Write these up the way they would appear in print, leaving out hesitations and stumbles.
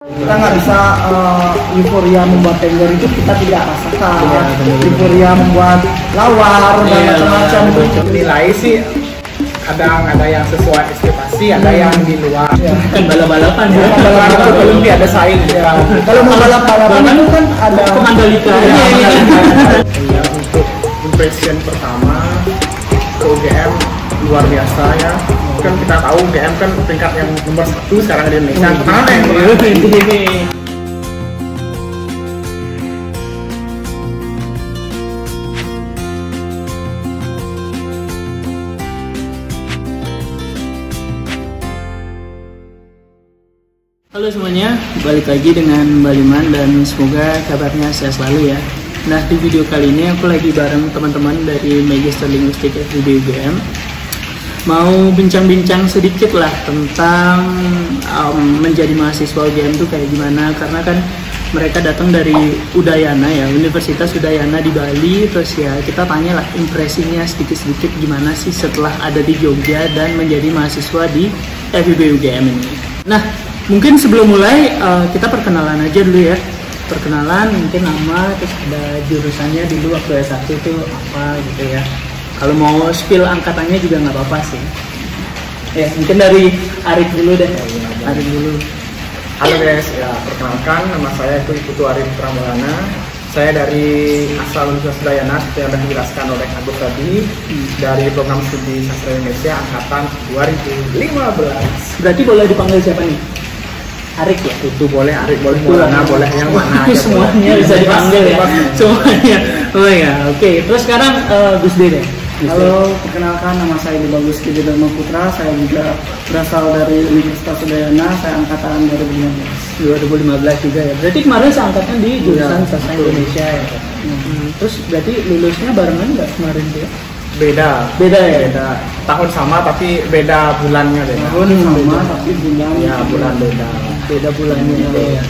Kita nggak bisa euforia membuat tender itu kita tidak rasakan. Euforia membuat lawar dan macam-macam itu. Nilai sih kadang ada yang sesuai ekspektasi, ada yang di luar. Kan balap-balapan ya. Balap-balapan itu belum ada saing. Kalau mau balap-balapan itu kan ada ke Mandalika. Ya, untuk impression pertama ke UGM luar biasa ya. Kan kita tahu UGM kan peringkat yang nomor 1 sekarang di Indonesia. Pertama yang Halo semuanya, balik lagi dengan Mbak Liman dan semoga kabarnya sehat selalu ya. Nah, di video kali ini aku lagi bareng teman-teman dari Magister Linguistik FIB UGM. Mau bincang-bincang sedikit lah tentang menjadi mahasiswa UGM itu kayak gimana. Karena kan mereka datang dari Udayana ya, Universitas Udayana di Bali. Terus ya kita tanya lah impresinya sedikit-sedikit gimana sih setelah ada di Jogja dan menjadi mahasiswa di FIB UGM ini. Nah, mungkin sebelum mulai kita perkenalan aja dulu ya. Perkenalan mungkin nama, terus ada jurusannya dulu waktu S1 itu apa gitu ya. Kalau mau spill angkatannya juga nggak apa-apa sih. Ya mungkin dari Arif dulu deh. Arif dulu. Halo guys, ya perkenalkan nama saya itu Putu Arif Pramulana. Saya dari asal Universitas Udayana seperti yang sudah dijelaskan oleh Agus tadi, dari program studi sastra Indonesia angkatan 2015. Berarti boleh dipanggil siapa nih? Arik ya? Itu boleh, Arik boleh, Maulana boleh, yang mana aja semuanya boleh. bisa dipanggil ya? Semuanya. Oh ya, oke. Terus sekarang Gus D deh. Halo, perkenalkan nama saya Edi Bagus Gede Dharma Putra. Saya juga berasal dari Universitas Udayana. Saya angkatan 2015 juga ya. Berarti kemarin seangkatan di jurusan sastra Indonesia ya. Terus berarti lulusnya barengan nggak kemarin tuh ya? Beda ya? Beda. Tahun sama tapi beda bulannya beda. Tahun sama tapi bulan. Ya, bulan beda. Beda bulannya ya.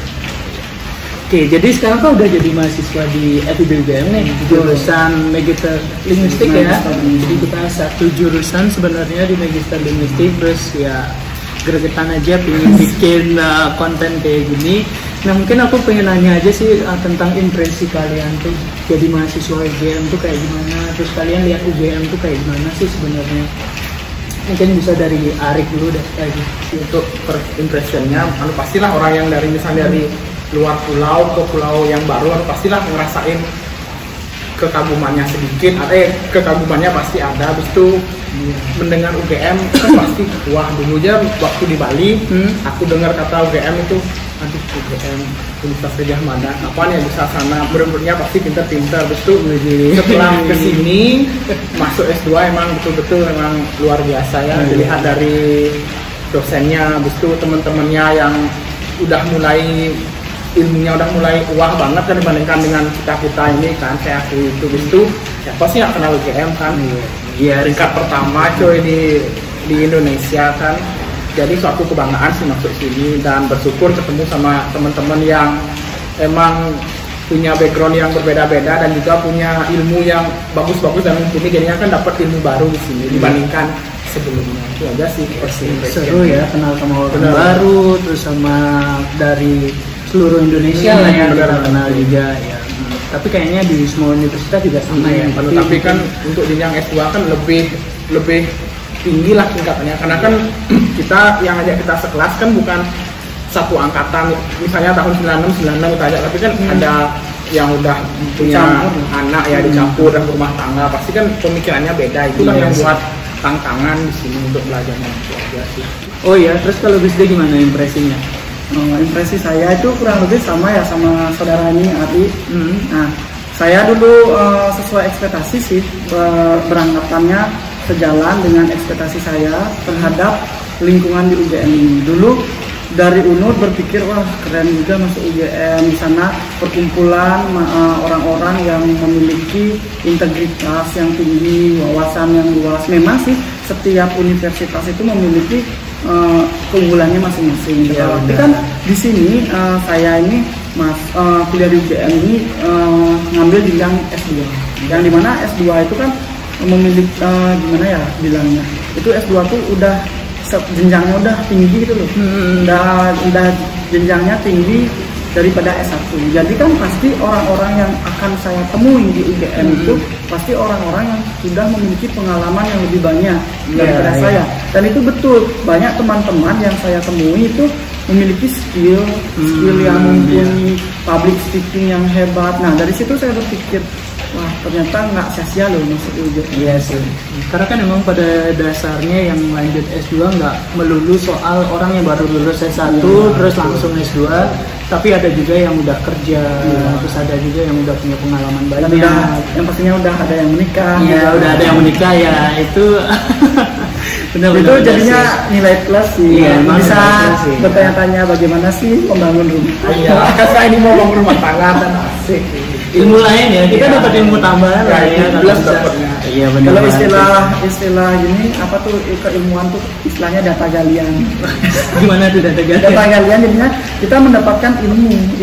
Oke, jadi sekarang kau udah jadi mahasiswa di FIB UGM nih, jurusan Magister Linguistik ya. Jadi kita satu jurusan sebenarnya di Magister Linguistik, terus ya gregetan aja pengen bikin konten kayak gini. Nah mungkin aku pengen nanya aja sih tentang impresi kalian tuh jadi mahasiswa UGM tuh kayak gimana, terus kalian lihat UGM tuh kayak gimana sih sebenarnya. Mungkin bisa dari Arik dulu deh lagi. Untuk impressionnya, pastilah orang yang dari misalnya dari luar pulau ke pulau yang baru, pastilah ngerasain kekagumannya sedikit. Kekagumannya pasti ada. Habis itu mendengar UGM kan pasti wah, dulu aja waktu di Bali aku dengar kata UGM itu, aduh UGM Universitas Gadjah Mada, apaan ya bisa sana, bener-benernya pasti pinter-pinter. Habis itu setelah kesini masuk S2 emang betul-betul emang luar biasa ya, dilihat dari dosennya. Habis itu teman-temannya yang udah mulai ilmunya udah mulai wah banget kan dibandingkan dengan kita ini kan, saya aku itu siapa sih yang kenal UGM kan. Iya, peringkat pertama coy di Indonesia kan. Jadi suatu kebanggaan sih masuk sini dan bersyukur ketemu sama teman-teman yang emang punya background yang berbeda-beda dan juga punya ilmu yang bagus-bagus, dan ini jadinya kan dapat ilmu baru di sini dibandingkan sebelumnya. Itu aja sih. Seru ya kenal sama orang baru, terus sama dari seluruh Indonesia lah yang kita kenal juga ya. Tapi kayaknya di semua universitas juga sama ya. Tapi kan untuk jenjang S2 kan lebih tinggi lah tingkatannya, karena kan kita yang ajak kita sekelas kan bukan satu angkatan, misalnya tahun 96 kita ajak, tapi kan ada yang udah punya anak ya dicampur dan rumah tangga, pasti kan pemikirannya beda. Itu kan yang buat tantangan di sini untuk belajarnya itu aja sih. Oh ya, terus kalau Gus D gimana impresinya? Impresi saya itu kurang lebih sama ya sama saudara ini Adi. Nah, saya dulu sesuai ekspektasi sih, berangkatannya sejalan dengan ekspektasi saya terhadap lingkungan di UGM ini. Dulu dari UNUR berpikir wah keren juga masuk UGM, di sana perkumpulan orang-orang yang memiliki integritas yang tinggi, wawasan yang luas. Memang sih setiap universitas itu memiliki keunggulannya masing-masing. Tapi kan di sini saya ini kuliah di UGM ini ngambil jenjang S2, yang dimana S2 itu kan memiliki gimana ya bilangnya, itu S2 tuh udah jenjangnya udah tinggi gitu loh. Udah jenjangnya tinggi daripada S1. Jadi kan pasti orang-orang yang akan saya temui di UGM itu pasti orang-orang yang sudah memiliki pengalaman yang lebih banyak daripada saya. Dan itu betul, banyak teman-teman yang saya temui itu memiliki skill yang mumpuni, public speaking yang hebat. Nah dari situ saya berpikir, wah ternyata nggak sia-sia loh masuk UGM. Iya sih. Karena kan emang pada dasarnya yang lanjut S2 nggak melulu soal orang yang baru lulus S1 terus langsung S2, tapi ada juga yang udah kerja, terus ada juga yang udah punya pengalaman banyak. Yang pastinya udah ada yang menikah. Iya, udah ada yang menikah ya itu. Itu jadinya nilai plus sih. Iya, bisa bertanya-tanya bagaimana sih membangun rumah. Iya, karena ini mau bangun rumah tangga dan asik. Ilmu lain ya, kita dapat ilmu tambahan lah ya. Plus dapatnya. Iya benar. Kalau istilah ini apa tuh keilmuan tuh istilahnya data galian. Gimana tuh data galian? Data galian jadinya kita mendapatkan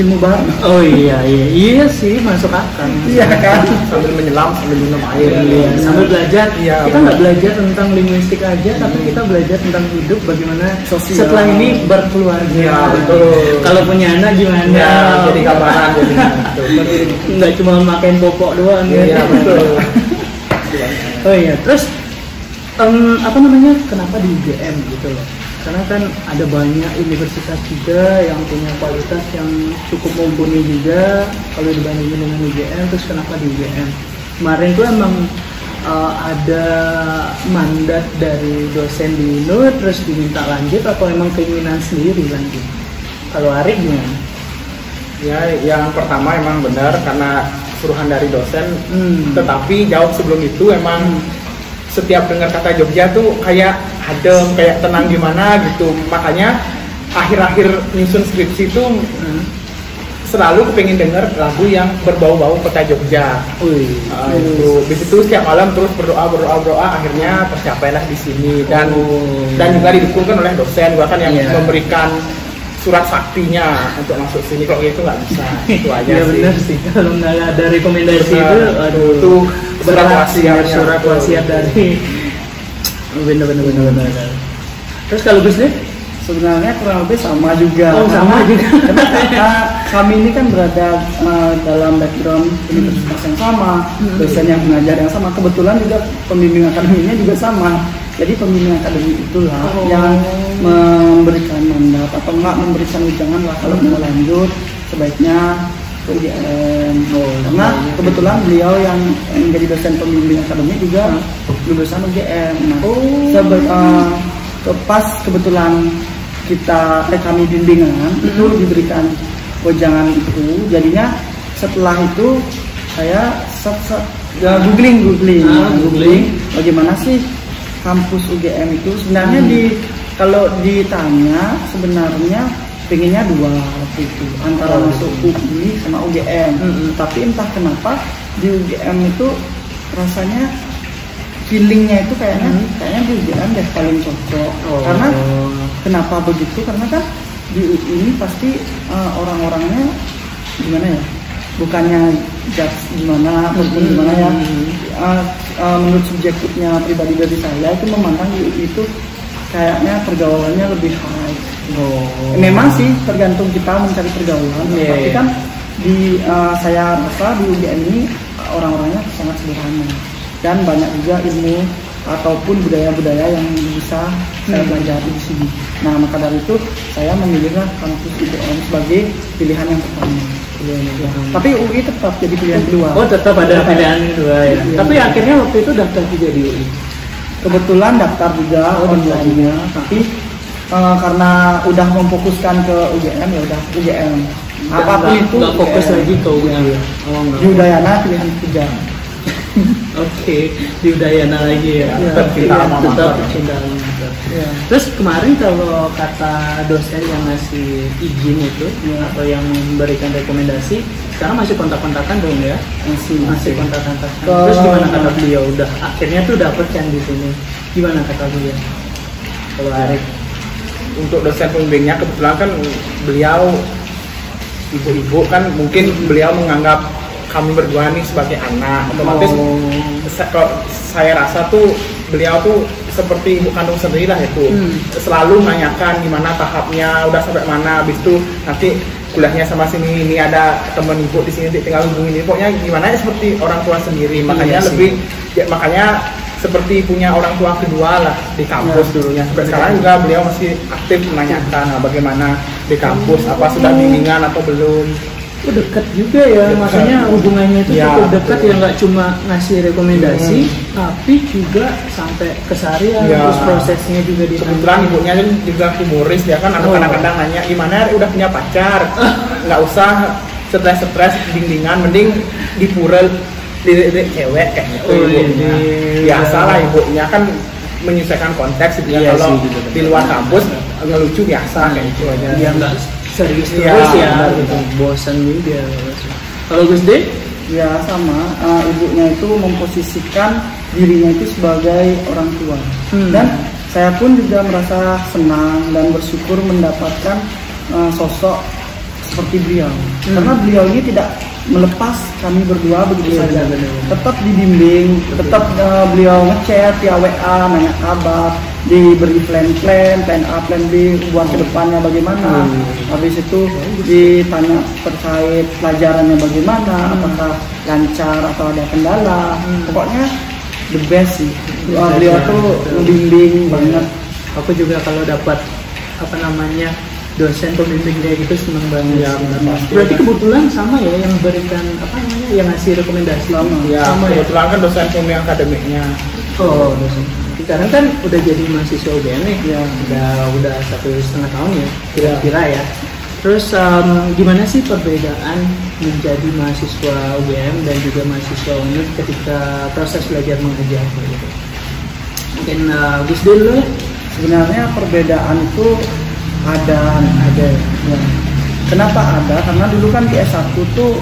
ilmu baru. Oh iya sih masuk akal. Iya kan? Sambil menyelam sambil minum air. Iya, sambil belajar. Iya, Kita nggak belajar tentang linguistik aja, tapi kita belajar tentang hidup, bagaimana Sosial. setelah ini berkeluarga. Iya, betul. Kalau punya anak gimana? Ya, jadi gambaran jadi Nggak cuma makan popok doang ya. Iya, betul. Oh iya, terus apa namanya? Kenapa di UGM gitu loh? Karena kan ada banyak universitas juga yang punya kualitas yang cukup mumpuni juga kalau dibandingin dengan UGM. Terus kenapa di UGM? Kemarin tuh emang ada mandat dari dosen di UNUR terus diminta lanjut atau emang keinginan sendiri lanjut? Kalau Arik gimana? Ya, yang pertama emang benar karena suruhan dari dosen. Tetapi jauh sebelum itu emang setiap dengar kata Jogja tuh kayak adem, kayak tenang gimana gitu. Makanya akhir-akhir nyusun skripsi tuh selalu kepengin denger lagu yang berbau-bau kota Jogja. Itu di situ setiap malam terus berdoa akhirnya tercapailah di sini dan juga didukungkan oleh dosen bahkan yang memberikan surat saktinya untuk masuk sini. Kalau gitu nggak bisa. Itu aja ya, sih. Benar sih. Kalau nggak ada rekomendasi itu, itu surat wasiat dari benar. Terus kalau Gus Dik? Sebenarnya kurang lebih sama juga. Oh, sama juga. Karena kami ini kan berada dalam background universitas yang sama, dosen yang mengajar yang sama. Kebetulan juga pembimbing akademinya juga sama. Jadi pembimbing akademi itulah yang memberikan mandat atau enggak memberikan ujangan lah kalau mau lanjut sebaiknya ke UGM. Karena kebetulan beliau yang menjadi dosen pembimbing akademi juga lulusan UGM. Pas kebetulan kami bimbingan itu diberikan wejangan itu, jadinya setelah itu saya googling bagaimana sih kampus UGM itu sebenarnya. Kalau ditanya sebenarnya pengennya dua waktu itu antara masuk UI sama UGM, tapi entah kenapa di UGM itu rasanya feelingnya itu kayaknya di UGM deh paling cocok. Karena kenapa begitu? Karena kan di UI ini pasti orang-orangnya gimana ya? Bukannya judge gimana ataupun gimana ya? Menurut subjektifnya pribadi dari saya itu memandang di UI itu kayaknya pergaulannya lebih high. Memang sih tergantung kita mencari pergaulan, tapi kan saya rasa di UGM ini orang-orangnya sangat sederhana. Dan banyak juga ilmu ataupun budaya-budaya yang bisa saya pelajari di sini. Nah, maka dari itu saya memilihlah kampus UGM sebagai pilihan yang pertama. Tapi UI tetap jadi pilihan kedua. Oh, tetap ada pilihan kedua ya. Tapi akhirnya waktu itu daftar juga di UI. Kebetulan daftar juga online-nya, tapi karena udah memfokuskan ke UGM ya udah UGM. Apapun itu nggak fokus lagi ke UGM. Di Udayana pilihan ketiga. Oke, di Udayana lagi ya. Tetap cinta. Terus kemarin kalau kata dosen yang ngasih izin itu atau yang memberikan rekomendasi, sekarang masih kontak-kontakan dong ya? Masih kontak-kontakan. Terus gimana kata beliau? Udah akhirnya tuh dapet kan di sini. Gimana kata beliau? Kalau Arik? Untuk dosen pembimbingnya kebetulan kan beliau ibu-ibu kan mungkin beliau menganggap kami berdua nih sebagai anak, otomatis kalau saya rasa tuh beliau tuh seperti ibu kandung sendiri lah itu. Selalu menanyakan gimana tahapnya, udah sampai mana, habis itu nanti kuliahnya sama sini, ini ada temen ibu di sini, tinggal hubungin ini. Pokoknya gimana ya seperti orang tua sendiri. Makanya makanya seperti punya orang tua kedua lah di kampus dulunya. Sampai sekarang juga beliau masih aktif menanyakan bagaimana di kampus, apa sudah bimbingan atau belum. Dekat juga ya, maksudnya hubungannya itu cukup dekat ya, nggak cuma ngasih rekomendasi, tapi juga sampai keseharian, terus prosesnya juga di. Kebetulan ibunya kan juga humoris, dia kan kadang-kadang nanya gimana udah punya pacar, nggak usah stres dindingan, mending dipurel di cewek kayak gitu. Ibunya biasa lah, ibunya kan menyesuaikan konteks gitu ya. Kalau di luar kampus ngelucu biasa kayak gitu aja. Dia nggak serius terus ya, gitu. Bosan juga. Kalau Gus D? Ya sama, ibunya itu memposisikan dirinya itu sebagai orang tua. Dan saya pun juga merasa senang dan bersyukur mendapatkan sosok seperti beliau. Karena beliau ini tidak melepas kami berdua begitu saja. Tetap dibimbing, tetap beliau ngechat via WA, nanya kabar, diberi plan A, plan B buat kedepannya bagaimana. Habis itu ditanya terkait pelajarannya bagaimana, apakah lancar atau ada kendala. Pokoknya the best sih. Beliau tuh membimbing banget. Aku juga kalau dapat dosen pembimbing dia gitu seneng banget. Ya, berarti kebetulan sama ya yang berikan yang ngasih rekomendasi. Sama kebetulan kan dosen pembimbing akademiknya. Oh, dosen. Sekarang kan udah jadi mahasiswa UGM nih, udah 1,5 tahun ya kira-kira ya. Terus gimana sih perbedaan menjadi mahasiswa UGM dan juga mahasiswa UNER ketika proses belajar mengajar gitu? Mungkin Gus D dulu ya. Sebenarnya perbedaan itu ada ya. Kenapa ada? Karena dulu kan di S1 tuh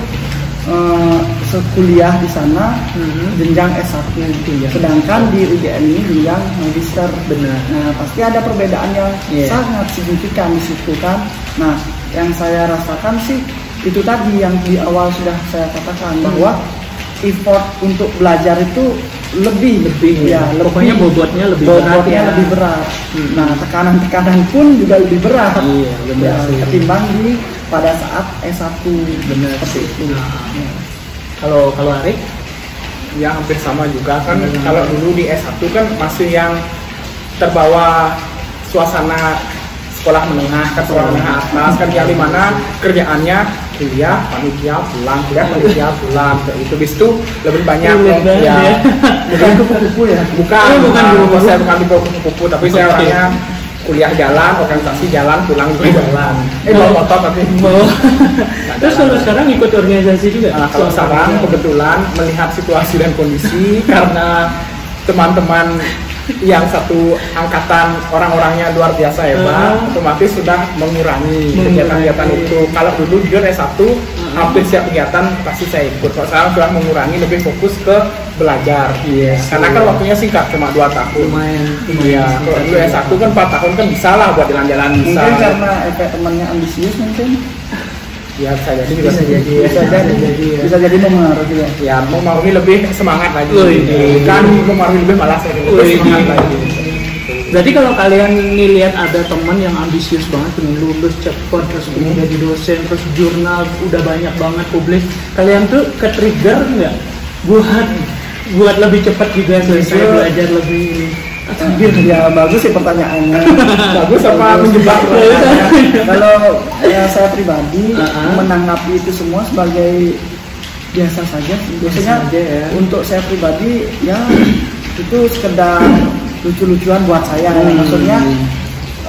sekuliah di sana jenjang S1, sedangkan di UGM ini jenjang magister. Benar. Nah, pasti ada perbedaan yang sangat signifikan di situ kan. Nah, yang saya rasakan sih itu tadi yang di awal sudah saya katakan bahwa effort untuk belajar itu lebih ya, pokoknya bobotnya lebih berat. Nah, tekanan pun juga lebih berat. Iya, benar. Ketimbang pada saat S1. Benar seperti itu. Kalau Arik ya hampir sama juga kan. Kalau dulu di S1 kan masih yang terbawa suasana sekolah menengah kan, sekolah menengah atas kan, yang dimana kerjaannya kuliah panitia pulang, itu bis itu lebih banyak bukan kupu-kupu ya, bukan saya bukan di kupu-kupu, tapi saya orangnya kuliah jalan, organisasi jalan, pulang juga jalan. Bawa motor tapi terus kalau sekarang ikut organisasi juga? Kalau sekarang kebetulan melihat situasi dan kondisi karena teman-teman yang satu angkatan orang-orangnya luar biasa hebat, otomatis sudah mengurangi kegiatan-kegiatan itu. Kalau dulu jujur S1 hampir setiap kegiatan pasti saya ikut. Kalau sekarang sudah mengurangi, lebih fokus ke belajar. Karena kan waktunya singkat, cuma 2 tahun. Lumayan. Kalau dulu S1 kan 4 tahun kan bisa lah buat jalan-jalan bisa. Mungkin karena efek temannya ambisius mungkin. Ya bisa jadi mempengaruhi juga. Ya mempengaruhi lebih semangat lagi. Kan mempengaruhi lebih malas lebih semangat lagi. Berarti kalau kalian nih lihat ada teman yang ambisius banget, pengen lulus cepat, terus pengen jadi dosen, terus jurnal udah banyak banget publis, kalian tuh ke-trigger nggak buat lebih cepat juga selesai belajar lebih? Ya bagus sih pertanyaannya. Bagus apa menjebak? Kalau saya pribadi menanggapi itu semua sebagai biasa saja. Biasanya untuk saya pribadi ya itu sekedar lucu-lucuan buat saya. Maksudnya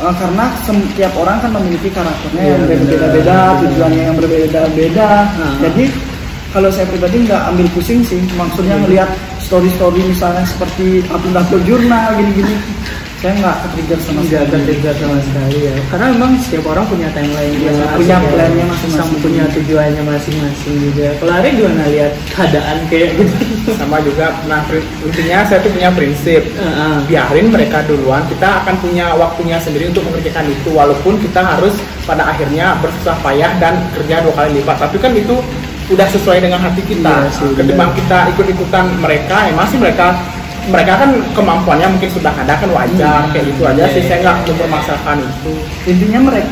karena setiap orang kan memiliki karakternya yang berbeda-beda, tujuannya yang berbeda-beda. Jadi kalau saya pribadi nggak ambil pusing sih, maksudnya ngelihat story-story misalnya seperti upload jurnal gini-gini, saya nggak ke-trigger sama sekali ya. Karena memang setiap orang punya timeline, punya plannya masing-masing, punya tujuannya masing-masing juga. Kalau Ari gimana lihat keadaan kayak gitu? Sama juga. Nah intinya saya tuh punya prinsip, biarin mereka duluan, kita akan punya waktunya sendiri untuk mengerjakan itu, walaupun kita harus pada akhirnya bersusah payah dan kerja 2 kali lipat. Tapi kan itu udah sesuai dengan hati kita. Ketimbang kita ikut-ikutan mereka, masih mereka mereka kan kemampuannya mungkin sudah ada kan wajar kayak gitu aja sih, saya nggak mempermasalahkan itu. Intinya mereka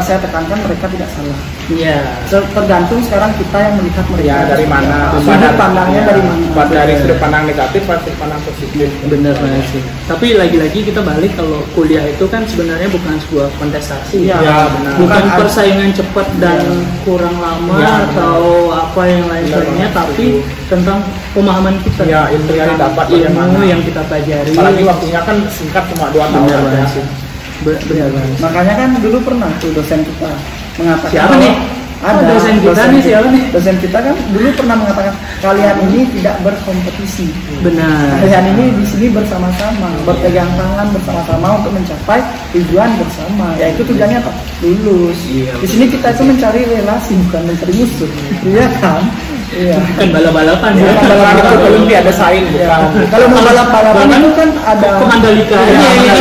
saya tekankan mereka tidak salah. Iya. Tergantung sekarang kita yang melihat mereka. Ya dari mana? Sudut pandangnya dari mana? Dari sudut pandang negatif atau sudut pandang positif. Bener banget sih. Tapi lagi-lagi kita balik kalau kuliah itu kan sebenarnya bukan sebuah kontestasi. Iya, ya, benar. Bukan persaingan cepat dan kurang lama Ya, atau apa yang lain sebagainya, tapi tentang pemahaman kita. Ya, ilmu yang didapat ilmu yang kita pelajari. Apalagi waktunya kan singkat, cuma 2 tahun Benar banget aja. sih. Benar banget. Makanya kan dulu pernah tuh dosen kita mengatakan, Siapa nih? Ada dosen kita nih, siapa nih? Dosen kita kan dulu pernah mengatakan kalian ini tidak berkompetisi. Benar. Kalian ini di sini bersama-sama, berpegang tangan bersama-sama untuk mencapai tujuan bersama. Yaitu tujuannya apa? Lulus. Iya, Di sini kita itu mencari relasi, bukan mencari musuh. Iya kan? Iya. Bukan balap-balapan ya. Bukan Kalau balap-balapan. itu Olimpiade saing Iya. bukan. Kalau mau balap-balapan Bahkan itu kan ada ke Mandalika. Iya, Iya.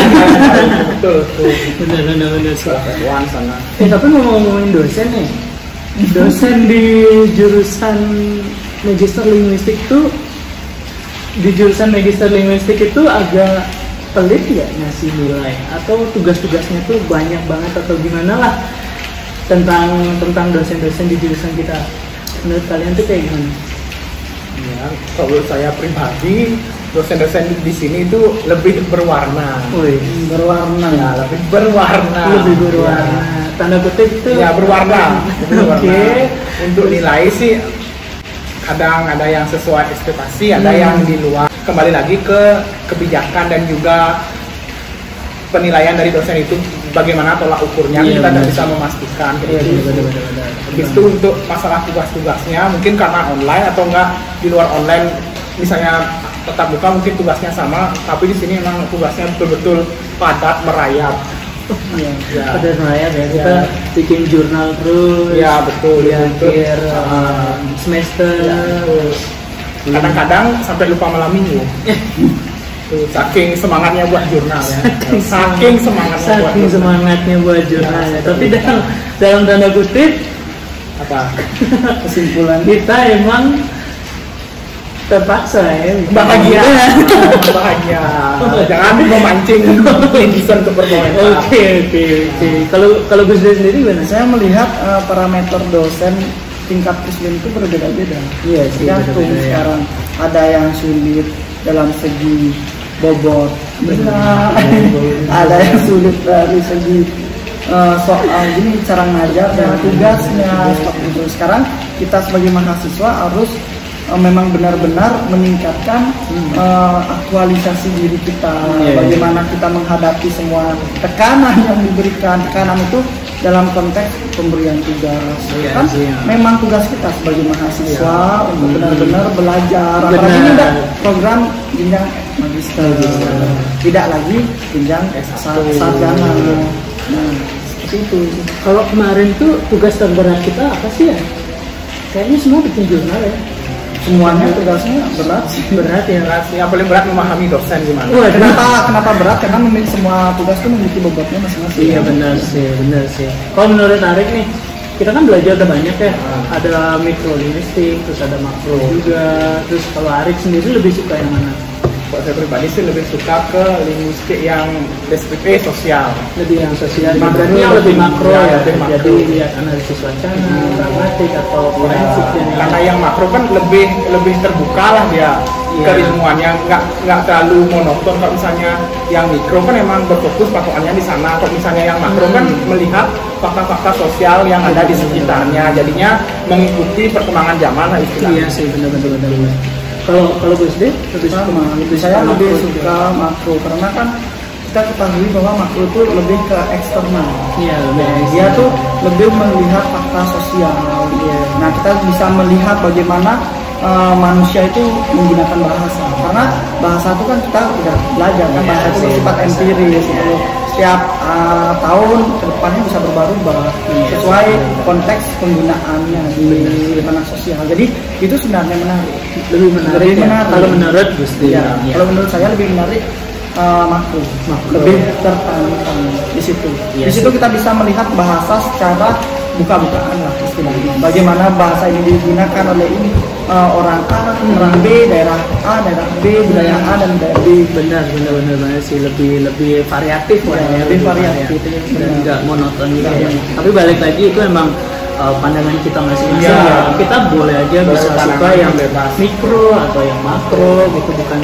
betul tuh. Benar sih. Wan sana. Tapi ngomongin dosen nih, dosen di jurusan Magister Linguistik tuh, di jurusan Magister Linguistik itu agak pelit ya ngasih nilai, atau tugas-tugasnya tuh banyak banget atau gimana lah tentang dosen-dosen di jurusan kita. Menurut kalian tuh kayak gimana? Ya, kalau saya pribadi, dosen-dosen di sini itu lebih berwarna. Wih, berwarna. Ya, lebih berwarna. lebih berwarna. Tanda kutip itu. Ya, berwarna. Oke. Untuk nilai sih kadang ada yang sesuai ekspektasi, ada yang di luar. Kembali lagi ke kebijakan dan juga penilaian dari dosen itu bagaimana tolak ukurnya, Iya, kita benar. tidak bisa memastikan. Iya, benar. Habis itu untuk masalah tugas-tugasnya mungkin karena online atau enggak di luar online, misalnya tetap muka mungkin tugasnya sama, tapi di sini memang tugasnya betul-betul padat merayap. Iya. Ya, Pada merayap ya, kita Ya. bikin jurnal terus. ya betul. Di Untuk, akhir semester. ya, betul. Kadang-kadang sampai lupa malam minggu. Tuh, saking semangatnya buat jurnal ya. Saking semangatnya buat Saking jurnal. semangatnya buat jurnal ya. Ya, Tapi betul. dalam tanda kutip Apa? Kesimpulan kita emang terpaksa ya. Bahagia. Bahagia. Jangan memancing netizen untuk berkomentar. Oke. Kalau Gus Dur sendiri gimana? saya melihat parameter dosen tingkat kesulitan itu berbeda-beda. Iya sih, Tergantung berbeda, ya. sekarang ada yang sulit dalam segi bobot, benar. Ada yang sulit dari segi soal gini cara ngajarnya, tugasnya seperti itu. Sekarang kita sebagai mahasiswa harus memang benar-benar meningkatkan aktualisasi diri kita, Iya. bagaimana kita menghadapi semua tekanan yang diberikan. Tekanan itu dalam konteks pemberian tugas, Iya, kan iya. memang tugas kita sebagai mahasiswa untuk benar-benar belajar. Benar. Apalagi ini udah program jenjang magister, tidak lagi jenjang sarjana. Nah, seperti itu. Kalau kemarin tuh tugas terberat kita apa sih ya? Kayaknya semua bikin jurnal ya. Semuanya tugasnya berat sih. Berat ya. Yang paling berat memahami dosen gimana. Wah, Kenapa berat? Karena semua tugas itu memiliki bobotnya masing-masing. Iya benar sih. Kalau menurut Arik nih, kita kan belajar udah banyak ya. Ada mikrolinguistik, terus ada makro juga. Terus kalau Arik sendiri lebih suka yang mana? Kalau saya pribadi sih lebih suka ke linguistik yang deskriptif sosial. Lebih yang sosial. Makro. Berarti yang lebih makro Ya, ya. lebih makro. Jadi lihat analisis wacana, pragmatik atau forensik dan Karena yang makro kan lebih terbuka lah dia Iya. keilmuannya, nggak terlalu monoton. Kalau misalnya yang mikro kan emang berfokus patokannya di sana. Kalau misalnya yang makro kan melihat fakta-fakta sosial yang ada di sekitarnya, jadinya mengikuti perkembangan zaman lah istilahnya. Iya sih benar. Kalau Gus Dur lebih suka Sama. Saya lebih suka makro karena kan kita ketahui bahwa makro itu lebih ke eksternal. Iya lebih. Dia tuh lebih melihat fakta sosial. Nah, kita bisa melihat bagaimana manusia itu menggunakan bahasa. Karena bahasa itu kan kita udah belajar kan, bahasa itu bersifat empiris. Gitu. Setiap tahun ke depannya bisa berubah-ubah sesuai konteks penggunaannya di ranah sosial. Jadi itu sebenarnya menarik. Lebih menarik. Lebih Ya. menarik. Kalau menurut Gus Dur. Ya, kalau menurut saya lebih menarik makro. Lebih tertanam di situ. Di situ kita bisa melihat bahasa secara buka-bukaan lah istilahnya. Bagaimana bahasa ini digunakan oleh ini orang A, orang B, daerah A, daerah B, budaya A dan budaya B. Benar banget sih, lebih variatif lah ya, lebih variatif dan nggak monoton gitu ya. Tapi balik lagi itu emang pandangan kita masing-masing ya. Kita boleh aja bisa suka yang mikro atau yang makro gitu, bukan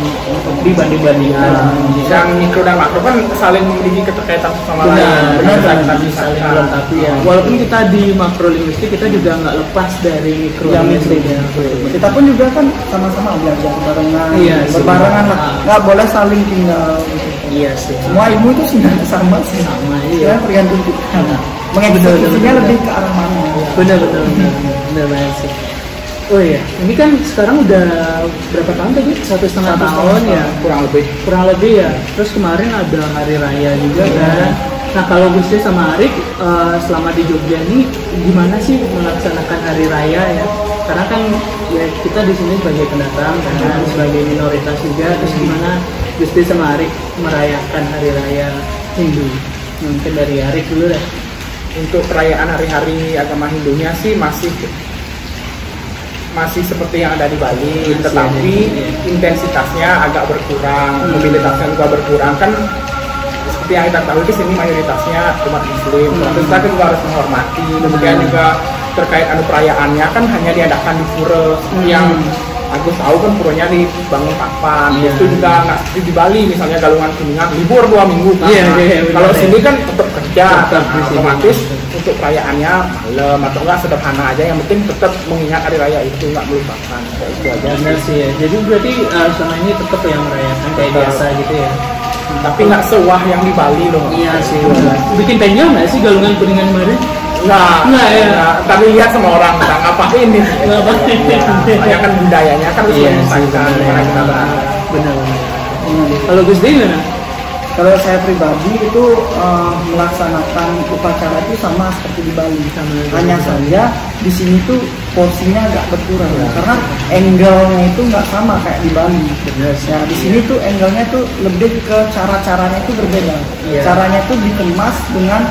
dibanding-bandingkan. Yang mikro dan makro kan saling memiliki keterkaitan sama lain. Benar, saling melengkapi ya. Walaupun kita di makro linguistik, kita juga nggak lepas dari mikro linguistik ya. Kita pun juga kan sama-sama belajar barengan, berbarengan lah. Nggak boleh saling tinggal. Iya sih. Semua ilmu itu sebenarnya sama sih. Sama iya. Tergantung kita. Mengeksekusinya lebih ke arah mana? Benar banget sih. Oh iya, ini kan sekarang udah berapa tahun tadi? 1,5 tahun ya, kurang lebih ya. Terus kemarin ada hari raya juga kan. Nah kalau Gusti sama Arik selama di Jogja ini gimana sih melaksanakan hari raya ya? Karena kan ya kita di sini sebagai pendatang, karena sebagai minoritas juga. Terus gimana Gusti sama Arik merayakan hari raya Hindu? Mungkin dari Arik dulu deh. Untuk perayaan hari-hari agama Hindunya sih masih seperti yang ada di Bali, tetapi intensitasnya agak berkurang, mobilitasnya juga berkurang. Kan seperti yang kita tahu di sini mayoritasnya umat Muslim, terus kita juga harus menghormati. Kemudian juga terkait perayaannya kan hanya diadakan di pura yang Agus tahu kan puranya dibangun kapan. Itu juga nggak seperti di Bali, misalnya Galungan Kuningan libur 2 minggu kan. Kalau sini kan tetap kerja, otomatis untuk perayaannya malam atau enggak sederhana aja, yang penting tetap mengingat hari raya itu, nggak melupakan. Itu aja. Benar sih ya. Jadi berarti selama ini tetap yang merayakan kayak biasa gitu ya. Tapi nggak sewah yang di Bali loh. Iya sih. Bikin penjel nggak sih Galungan Kuningan kemarin? Nggak ya. Tapi lihat sama orang ngapain ini. Hanya kan budayanya kan harus disampaikan karena kita benar. Kalau Gus Dik gimana? Kalau saya pribadi itu melaksanakan upacara itu sama seperti di Bali. Hanya saja di sini tuh porsinya agak berkurang karena angle-nya itu nggak sama kayak di Bali. Ya di sini tuh angle-nya tuh lebih ke cara-caranya itu berbeda. Caranya tuh dikemas dengan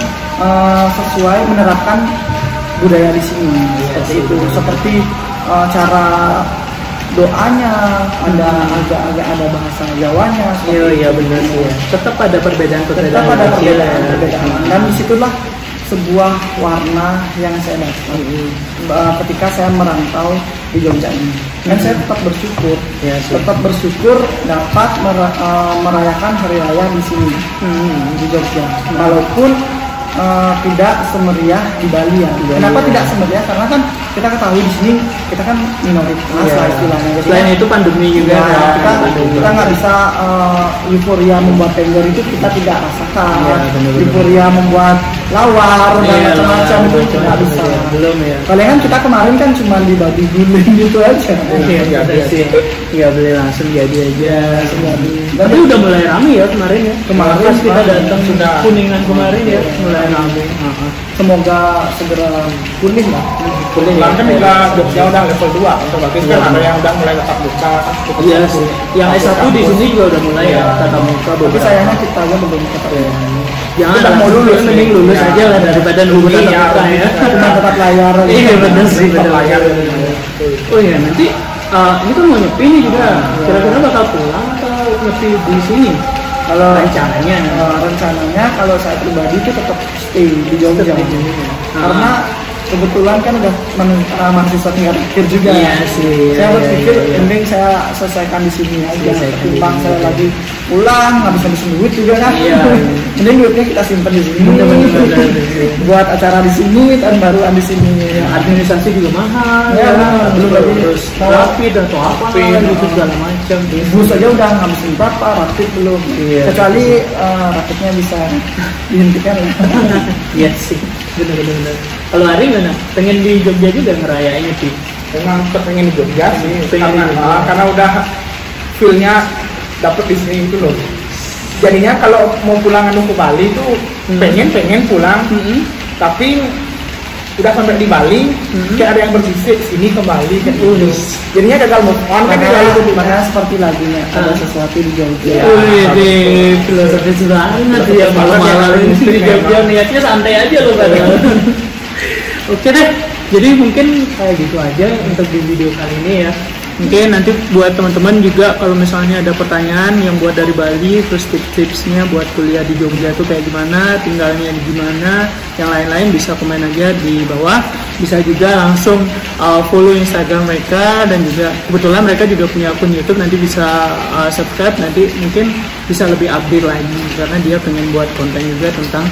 sesuai menerapkan budaya di sini. Seperti itu. Seperti cara doanya agak ada bahasa Jawanya. Iya benar sih ya. Tetap ada perbedaan-perbedaan. Dan disitulah sebuah warna yang saya dapat ketika saya merantau di Jogja ini. Dan saya tetap bersyukur dapat merayakan hari raya di sini di Jogja. Walaupun tidak semeriah di Bali ya. Kenapa tidak semeriah? Karena kan kita ketahui di sini kita kan minoritas lah istilahnya. Selain itu pandemi juga. Kita nggak bisa euforia membuat tender itu kita tidak rasakan. Euforia membuat lawar dan macam-macam itu nggak bisa. Belum ya. Paling kan kita kemarin kan cuma di babi guling gitu aja. Iya beli langsung jadi aja. Tapi udah mulai ramai ya kemarin ya. Kemarin kita datang Kuningan kemarin ya mulai ramai. Semoga segera pulih lah. Kan juga Jogja udah level 2 untuk bagus kan ada yang udah mulai tatap muka. Iya sih. Yang S1 di sini juga udah mulai ya tatap muka. Tapi sayangnya kita aja belum tatap muka. Jangan mau lulus, mending lulus aja lah daripada nunggu tatap muka ya. Cuma tetap layar. Iya benar sih, layar. Oh iya nanti ini kan mau nyepi nih juga. Kira-kira bakal pulang atau nyepi di sini? Kalau rencananya kalau saya pribadi itu tetap stay di Jogja. Karena kebetulan kan udah mahasiswa tingkat akhir juga. Iya sih. Saya berpikir mending saya selesaikan di sini aja. Ketimbang saya lagi pulang habis-habisin duit juga kan. Mending duitnya kita simpan di sini. Buat acara di sini, tahun baruan di sini. Administrasi juga mahal. Belum lagi terus rapid atau apa gitu segala macam. Bus aja udah ngabisin berapa, rapid belum. Kecuali rapidnya bisa dihentikan. Iya sih. Benar. Kalau Ari mana? Pengen di Jogja juga ngerayain sih. Memang pengen di Jogja sih. Karena udah feel-nya dapet di sini itu loh. Jadinya kalau mau pulang ke Bali itu pengen pulang, tapi udah sampai di Bali, kayak ada yang berbisik sini ke Bali kayak gitu. Jadinya gagal move on kan gagal itu di mana seperti lagunya ada sesuatu di Jogja. Wih, filosofis banget ya malam-malam ini di Jogja, niatnya santai aja loh padahal. Oke deh, jadi mungkin kayak gitu aja untuk di video kali ini ya. Mungkin nanti buat teman-teman juga kalau misalnya ada pertanyaan yang buat dari Bali, terus tips-tipsnya buat kuliah di Jogja tuh kayak gimana, tinggalnya di gimana, yang lain-lain bisa komen aja di bawah. Bisa juga langsung follow Instagram mereka, dan juga kebetulan mereka juga punya akun YouTube, nanti bisa subscribe, nanti mungkin bisa lebih update lagi karena dia pengen buat konten juga tentang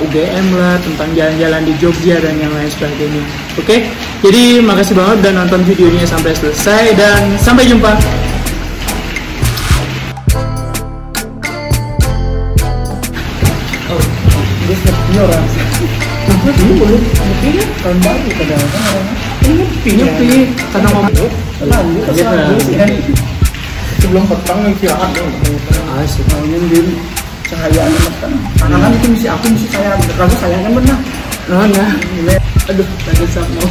UGM lah, tentang jalan-jalan di Jogja dan yang lain sebagainya. Oke, jadi makasih banget udah nonton videonya sampai selesai dan sampai jumpa. Ini orang dulu mungkin tahun baru padahal kan orangnya Nyepi karena ngomong sebelum petang istirahat dong. asik mainin di cahaya kan kanan itu misi aku misi saya kalau saya kan benar aduh tadi sama